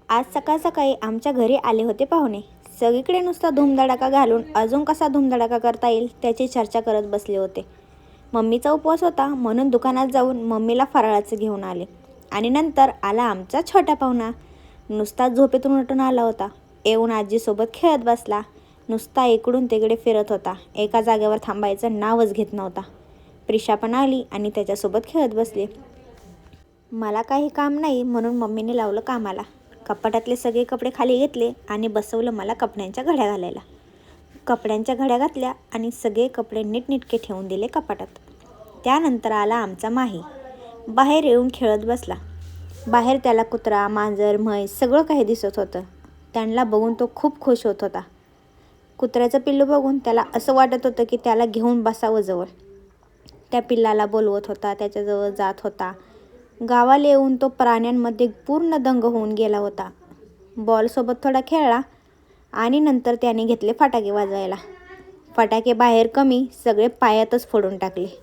आज सकाळ सकाळी आमच्या घरी आले होते पाहुणे. सगळीकडे नुसता धूमधडाका घालून अजून कसा धूमधडाका करता येईल त्याची चर्चा करत बसले होते. मम्मीचा उपवास होता म्हणून दुकानात जाऊन मम्मीला फराळाचं घेऊन आले. आणि नंतर आला आमचा छोटा पाहुणा. नुसता झोपेतून उठून आला होता. येऊन आजीसोबत खेळत बसला. नुसता इकडून तिकडे फिरत होता. एका जागेवर थांबायचं नावच घेत नव्हता. प्रिशा पण आली आणि त्याच्यासोबत खेळत बसली. मला काही काम नाही म्हणून मम्मीने लावलं कामाला. कपाटातले सगळे कपडे खाली घेतले आणि बसवलं मला कपड्यांच्या घड्या घालायला. कपड्यांच्या घड्या घातल्या आणि सगळे कपडे नीटनेटके ठेवून दिले कपाटात. त्यानंतर आला आमचा माही. बाहेर येऊन खेळत बसला. बाहेर त्याला कुत्रा, मांजर, म्हैस सगळं काही दिसत होतं. त्यांना बघून तो खूप खुश होत होता. कुत्र्याचं पिल्लू बघून त्याला असं वाटत होतं की त्याला घेऊन बसावं जवळ. त्या पिल्लाला बोलवत होता, त्याच्याजवळ जात होता. गावाला येऊन तो प्राण्यांमध्ये पूर्ण दंग होऊन गेला होता. बॉलसोबत थोडा खेळला आणि नंतर त्याने घेतले फटाके वाजवायला. फटाके बाहेर कमी, सगळे पायातच फोडून टाकले.